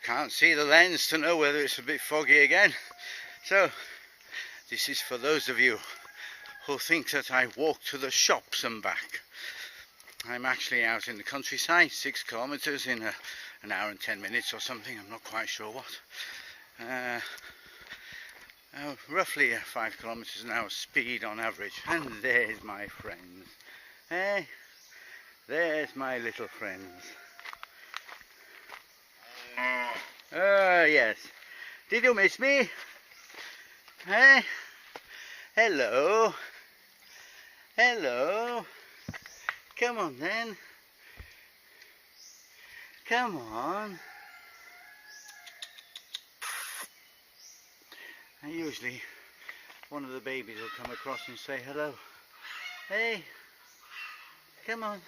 can't see the lens to know whether it's a bit foggy again. So this is for those of you who think that I walk to the shops and back. I'm actually out in the countryside, 6 kilometres in an hour and 10 minutes or something, I'm not quite sure what. Roughly 5 kilometres an hour speed on average. And there's my friends. Hey, there's my little friends. Yes. Did you miss me? Hey? Hello? Hello? Come on then. Come on. And usually one of the babies will come across and say hello. Hey, come on.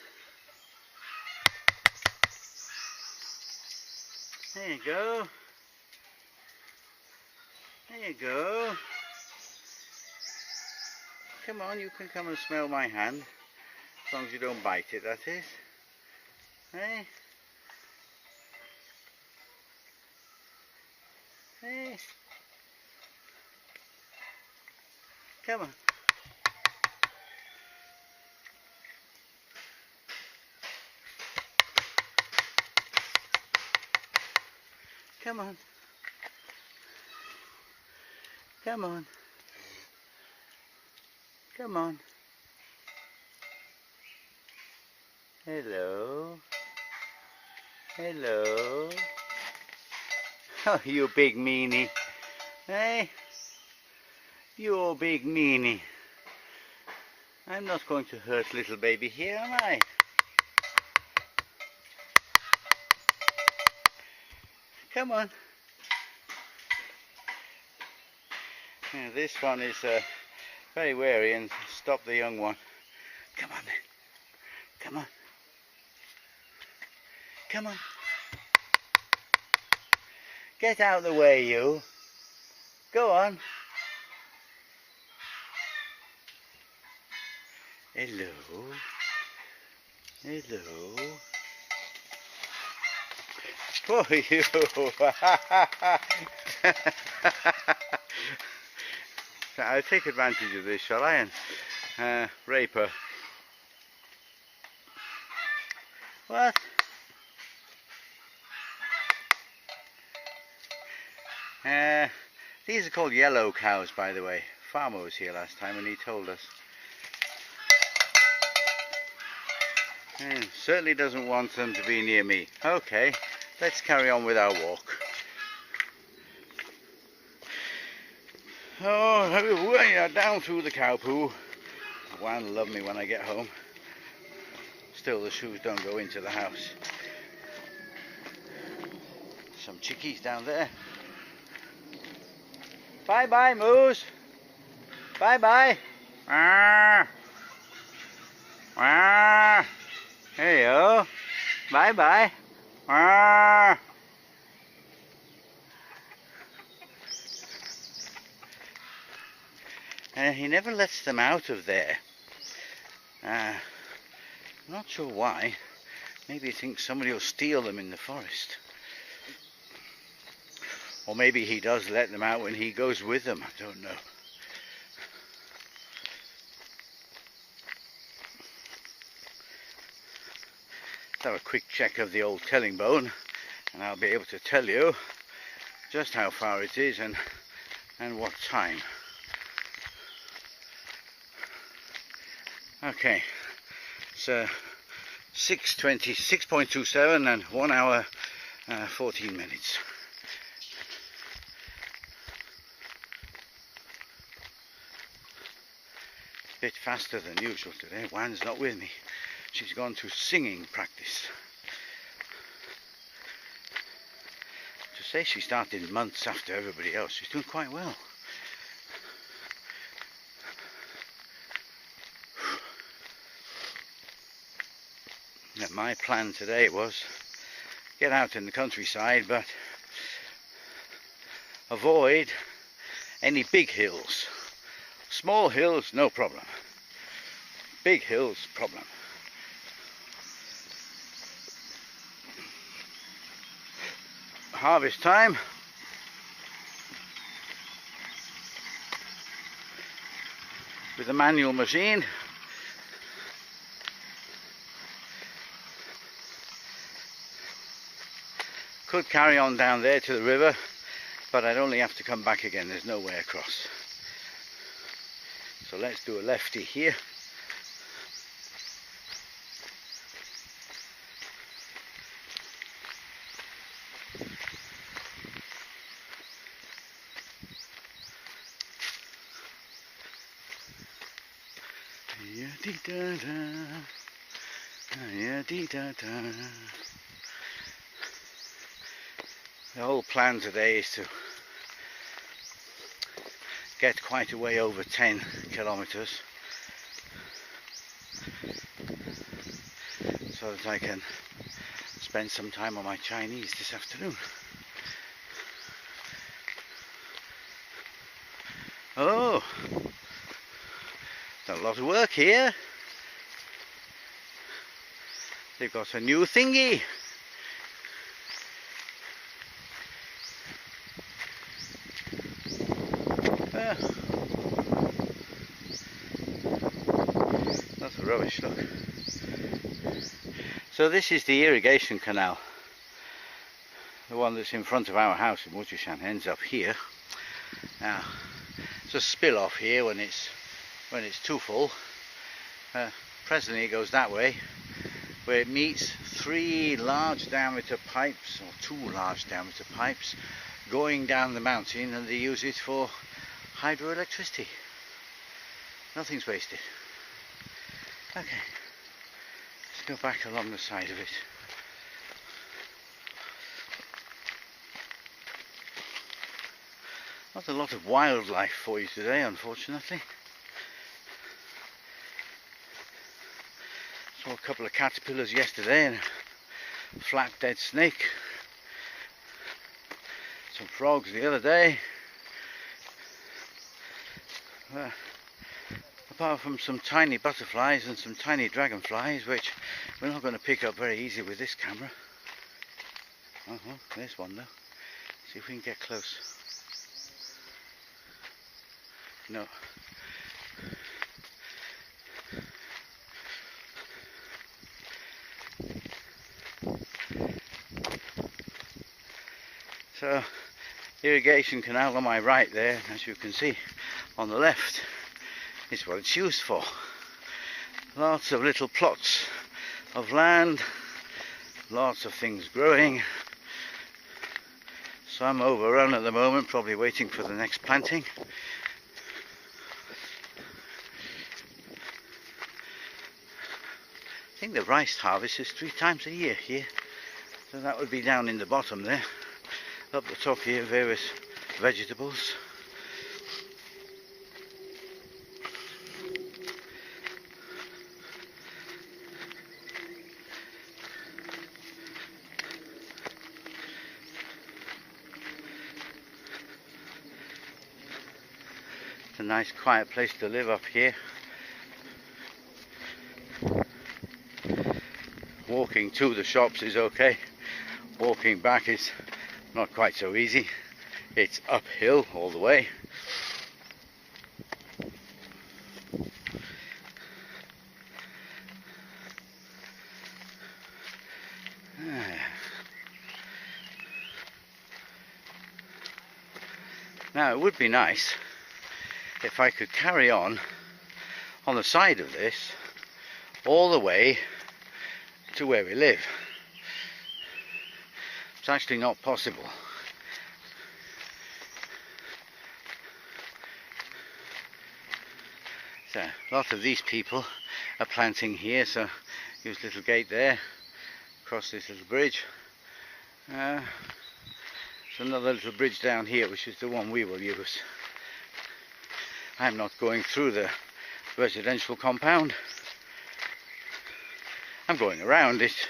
There you go. There you go. Come on, you can come and smell my hand. As long as you don't bite it, that is. Hey. Hey. Come on. Come on. Come on. Come on. Hello. Hello. Oh, you big meanie. Hey? You big meanie. I'm not going to hurt little baby here, am I? Come on. Yeah, this one is very wary and stop the young one. Come on then. Come on. Come on. Get out of the way, you. Go on. Hello. Hello. Oh, you. I'll take advantage of this, shall I, and rape her. What? These are called yellow cows, by the way. Farmer was here last time and he told us. Certainly doesn't want them to be near me. Okay, let's carry on with our walk. Oh, down through the cow poo. Wan love me when I get home. Still, the shoes don't go into the house. Some chickies down there. Bye bye, moose. Bye bye. Ah. Ah. There you go. Bye bye. Ah. He never lets them out of there. I'm not sure why. Maybe he thinks somebody will steal them in the forest. Or maybe he does let them out when he goes with them. I don't know. Let's have a quick check of the old telling bone and I'll be able to tell you just how far it is and what time. Okay, so 6:27 and 1 hour 14 minutes. A bit faster than usual today. Wan's not with me. She's gone to singing practice. To say she started months after everybody else, she's doing quite well. And my plan today was get out in the countryside but avoid any big hills. Small hills, no problem. Big hills, problem. harvest time. With a manual machine. Could carry on down there to the river, but I'd only have to come back again. There's no way across. So let's do a lefty here. The whole plan today is to get quite a way over 10 kilometres so that I can spend some time on my Chinese this afternoon. Oh, a lot of work here. They've got a new thingy. That's rubbish, look. So this is the irrigation canal. The one that's in front of our house in Wujiashan ends up here. Now, it's a spill off here when it's too full. Presently it goes that way, where it meets 3 large diameter pipes, or 2 large diameter pipes, going down the mountain, and they use it for hydroelectricity. Nothing's wasted. Okay, let's go back along the side of it. Not a lot of wildlife for you today, unfortunately. Saw a couple of caterpillars yesterday and a flat dead snake. Some frogs the other day. Apart from some tiny butterflies and some tiny dragonflies, which we're not going to pick up very easy with this camera. There's one though. See if we can get close. No. So, irrigation canal on my right there, as you can see on the left, is what it's used for. Lots of little plots of land, lots of things growing. Some overrun at the moment, probably waiting for the next planting. I think the rice harvest is 3 times a year here, so that would be down in the bottom there. Up the top here, various vegetables. It's a nice quiet place to live up here. Walking to the shops is okay. Walking back is not quite so easy. It's uphill all the way. Now it would be nice if I could carry on the side of this all the way to where we live. It's actually not possible. So a lot of these people are planting here, so use little gate there, across this little bridge. There's another little bridge down here, which is the one we will use. I'm not going through the residential compound. I'm going around it.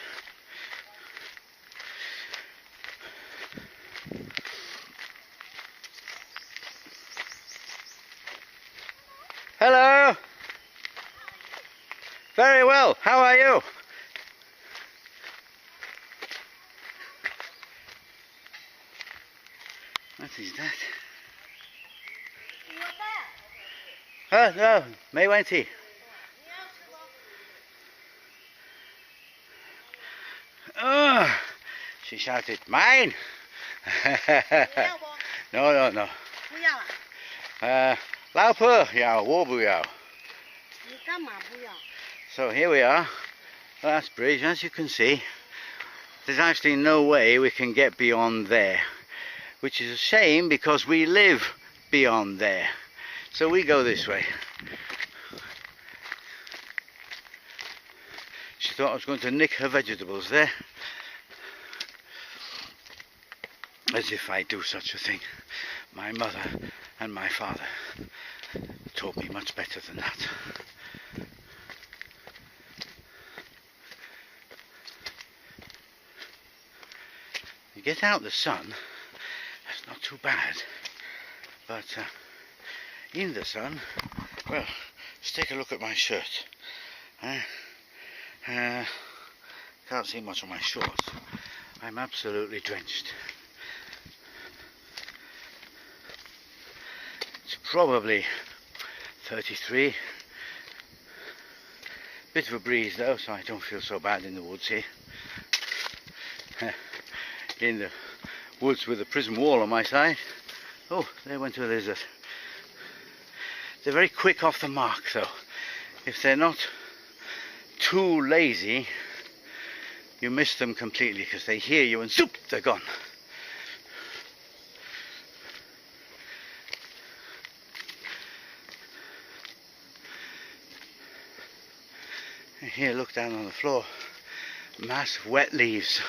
Hello! Very well, how are you? What is that? Oh no, May Wenty. Oh, she shouted, mine! No, no, no. 不要啊？老婆要，我不要。你干嘛不要？ So here we are, last bridge. As you can see, there's actually no way we can get beyond there, which is a shame because we live beyond there. So we go this way. She thought I was going to nick her vegetables there. As if I do such a thing. My mother and my father taught me much better than that. You get out the sun, it's not too bad, but in the sun, well, let's take a look at my shirt. Can't see much of my shorts. I'm absolutely drenched. It's probably 33. Bit of a breeze though, so I don't feel so bad in the woods here. In the woods with a prison wall on my side. Oh, there went a lizard. They're very quick off the mark though. If they're not too lazy, you miss them completely because they hear you and zoop, they're gone. And here, look down on the floor. Mass of wet leaves.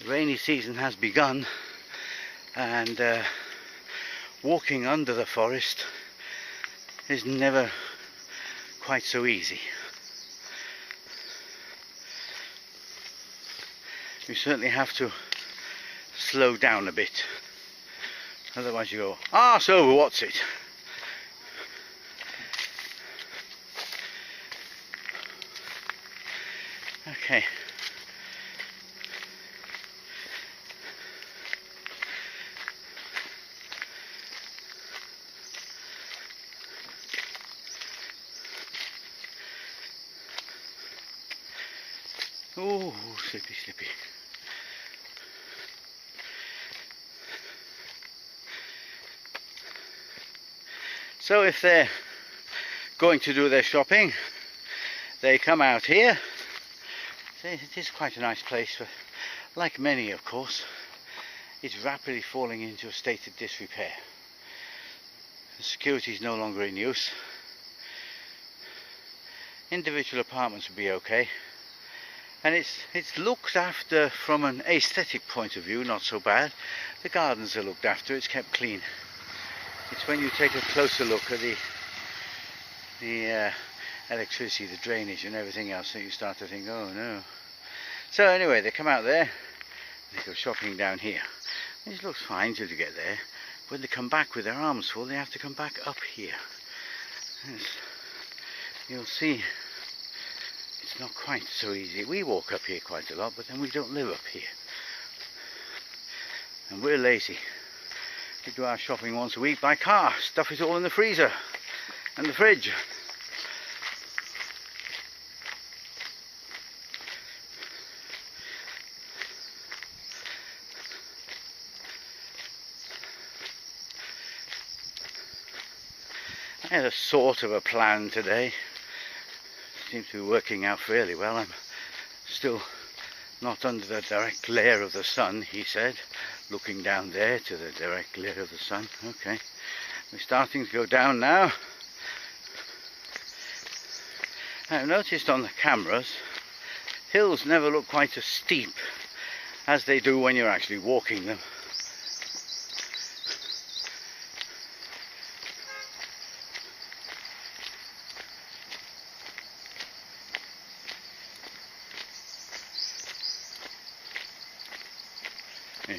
The rainy season has begun, and walking under the forest is never quite so easy. You certainly have to slow down a bit, otherwise you go, ah, so what's it? Okay. Oh, slippy, slippy. So if they're going to do their shopping, they come out here. It is quite a nice place, but like many, of course, it's rapidly falling into a state of disrepair. The security is no longer in use. Individual apartments would be okay. And it's looked after from an aesthetic point of view, not so bad. The gardens are looked after, it's kept clean. It's when you take a closer look at the electricity, the drainage and everything else that you start to think, oh no. So anyway, they come out there, they go shopping down here. It looks fine till you get there. When they come back with their arms full, they have to come back up here. You'll see. It's not quite so easy. We walk up here quite a lot, but then we don't live up here. And we're lazy. We do our shopping once a week by car. Stuff is all in the freezer and the fridge. I had a sort of a plan today. Seems to be working out fairly well. I'm still not under the direct glare of the sun, he said, looking down there to the direct glare of the sun. Okay, we're starting to go down now. I've noticed on the cameras, hills never look quite as steep as they do when you're actually walking them.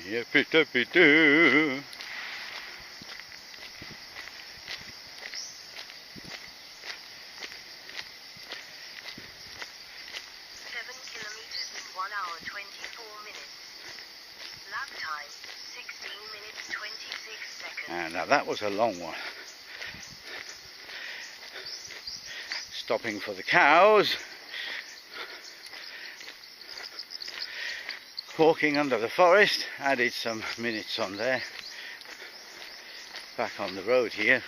Yippee-tippee-doo. 7 kilometers in 1 hour 24 minutes. Lap time 16 minutes 26 seconds. Now that was a long one. Stopping for the cows. Walking under the forest, added some minutes on there. Back on the road here.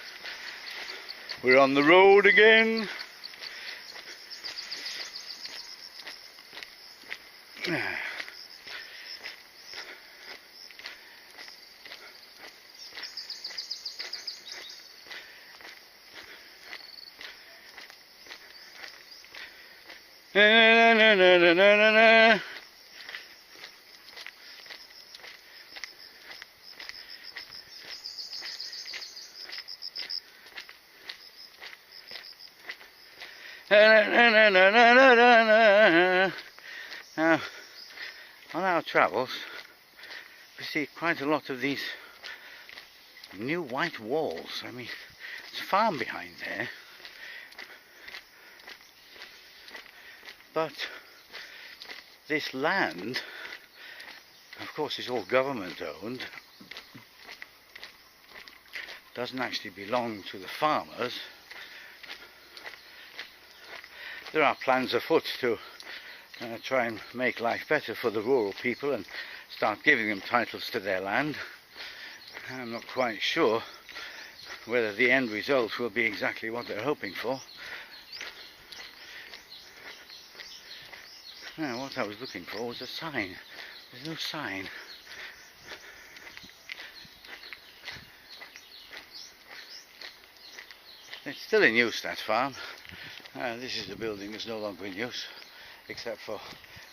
We're on the road again. Na, na, na, na, na, na, na. Now, on our travels, we see quite a lot of these new white walls. I mean, there's a farm behind there, but this land, of course, is all government owned, doesn't actually belong to the farmers. There are plans afoot to try and make life better for the rural people and start giving them titles to their land. I'm not quite sure whether the end result will be exactly what they're hoping for. Now, what I was looking for was a sign. There's no sign. It's still in use, that farm. This is a building that's no longer in use, except for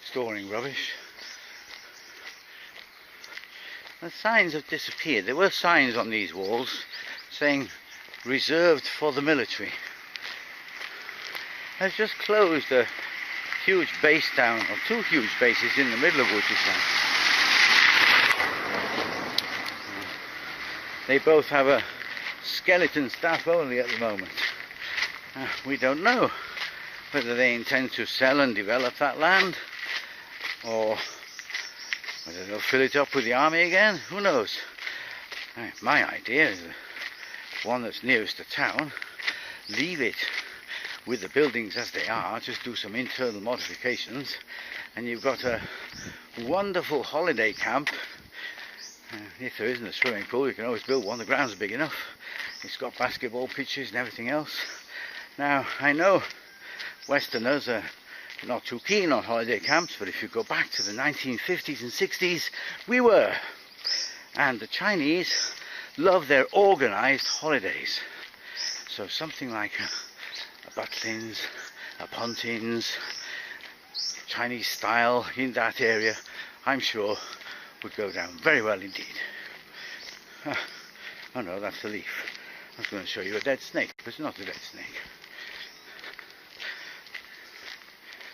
storing rubbish. The signs have disappeared. There were signs on these walls saying reserved for the military. They've just closed a huge base down, or two huge bases in the middle of Wujishan. They both have a skeleton staff only at the moment. We don't know whether they intend to sell and develop that land, or whether they'll fill it up with the army again. Who knows? My idea is the one that's nearest to town. Leave it with the buildings as they are, just do some internal modifications, and you've got a wonderful holiday camp. If there isn't a swimming pool, you can always build one. The ground's big enough. It's got basketball pitches and everything else. Now, I know Westerners are not too keen on holiday camps, but if you go back to the 1950s and 60s, we were. And the Chinese love their organized holidays. So something like a Butlins, a Pontins, Chinese style in that area, I'm sure would go down very well indeed. Oh no, that's a leaf. I was going to show you a dead snake, but it's not a dead snake.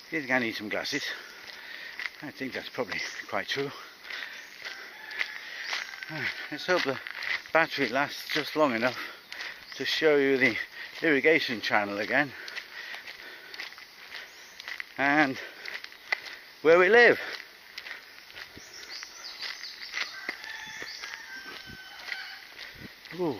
Do you think I need some glasses? I think that's probably quite true. Let's hope the battery lasts just long enough to show you the irrigation channel again and where we live. Ooh.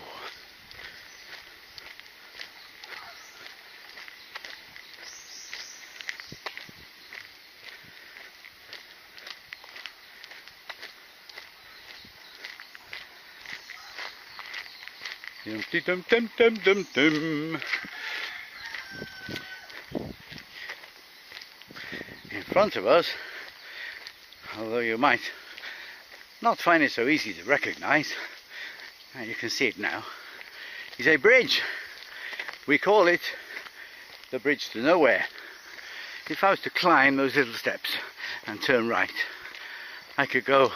Dum dum dum dum dum. In front of us, although you might not find it so easy to recognize, you can see it now, is a bridge. We call it the bridge to nowhere. If I was to climb those little steps and turn right, I could go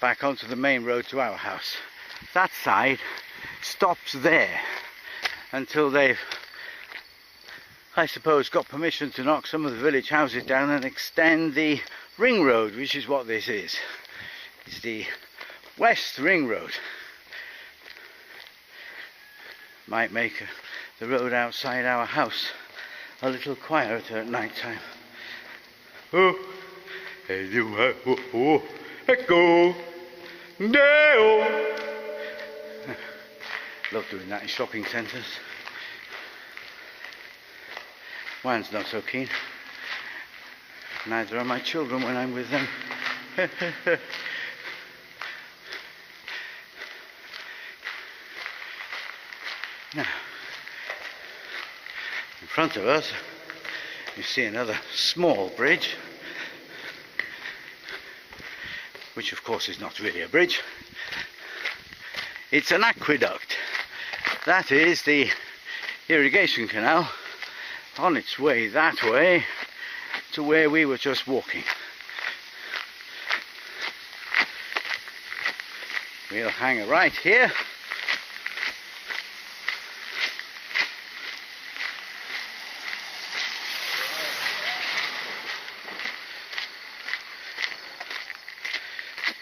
back onto the main road to our house. That side stops there until they've, I suppose, got permission to knock some of the village houses down and extend the ring road, which is what this is. It's the West Ring Road. Might make the road outside our house a little quieter at night time. Oh, echo, deo. Love doing that in shopping centres. Mine's not so keen. Neither are my children when I'm with them. Now, in front of us, you see another small bridge, which of course is not really a bridge. It's an aqueduct. That is the irrigation canal on its way that way to where we were just walking. We'll hang a right here.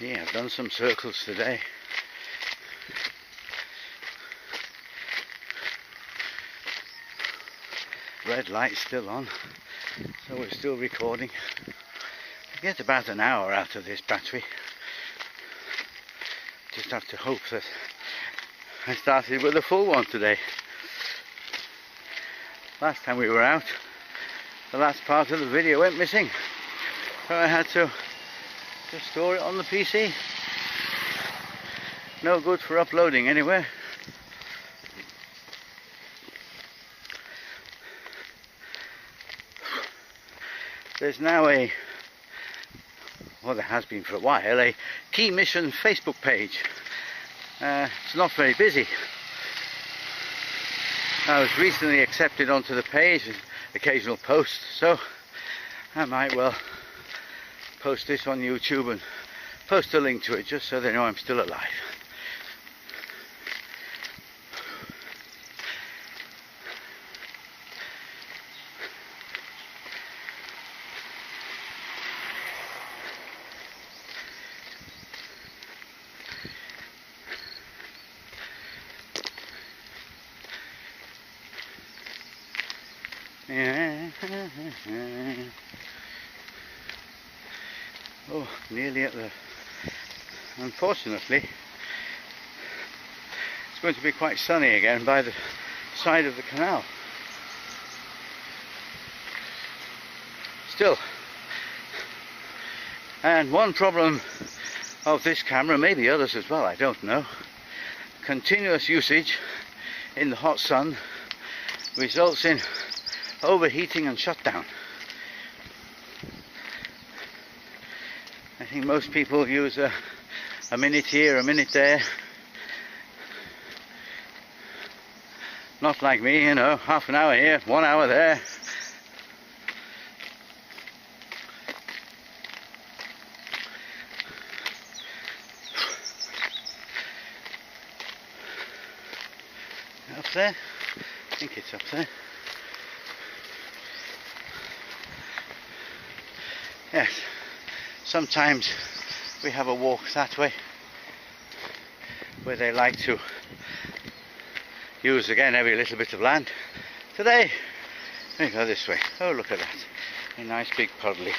Yeah, I've done some circles today. Red light's still on, so we're still recording. I get about an hour out of this battery. Just have to hope that I started with a full one today. Last time we were out, the last part of the video went missing, so I had to just store it on the PC. No good for uploading anywhere. There's now there has been for a while, a Key Mission Facebook page. It's not very busy. I was recently accepted onto the page, occasional post, so I might well post this on YouTube and post a link to it just so they know I'm still alive. Oh, nearly at the... Unfortunately, it's going to be quite sunny again by the side of the canal. Still, and one problem of this camera, maybe others as well, I don't know, continuous usage in the hot sun results in overheating and shutdown. I think most people use a minute here, a minute there. Not like me, you know, half an hour here, 1 hour there. Up there? I think it's up there. Yes, sometimes we have a walk that way where they like to use again every little bit of land. Today we go this way. Oh, look at that, a nice big puddly.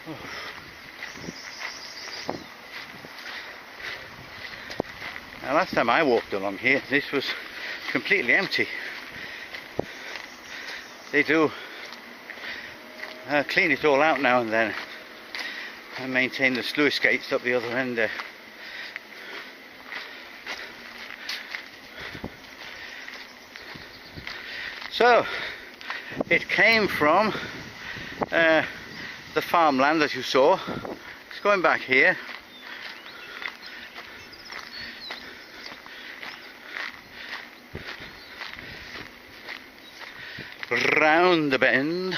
Oh. Now, last time I walked along here, this was completely empty. They do clean it all out now and then and maintain the sluice gates up the other end there. So it came from the farmland that you saw. It's going back here. Round the bend.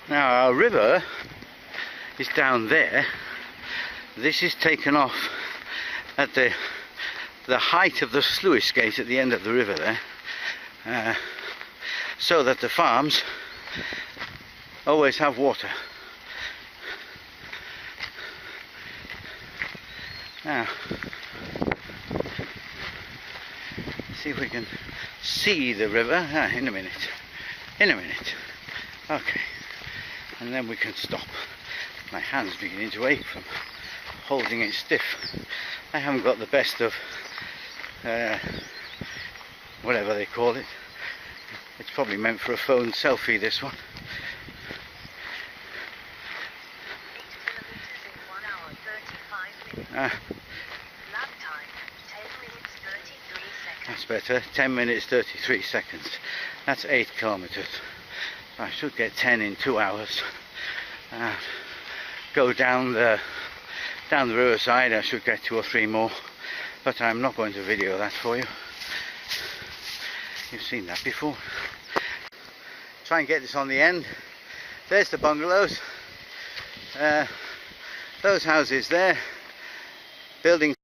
Now our river is down there. This is taken off at the height of the sluice gate at the end of the river there, so that the farms always have water. Now, see if we can see the river. In a minute. Okay, and then we can stop. My hand's beginning to ache from holding it stiff. I haven't got the best of whatever they call it. It's probably meant for a phone selfie, this one. 8 kilometres in 1 hour 35 minutes. Lap time 10 minutes 33 seconds. That's better. 10 minutes 33 seconds. That's 8 kilometres. I should get 10 in 2 hours. Go down the riverside. I should get 2 or 3 more, but I'm not going to video that for you. You've seen that before. Try and get this on the end. There's the bungalows. Those houses there. Building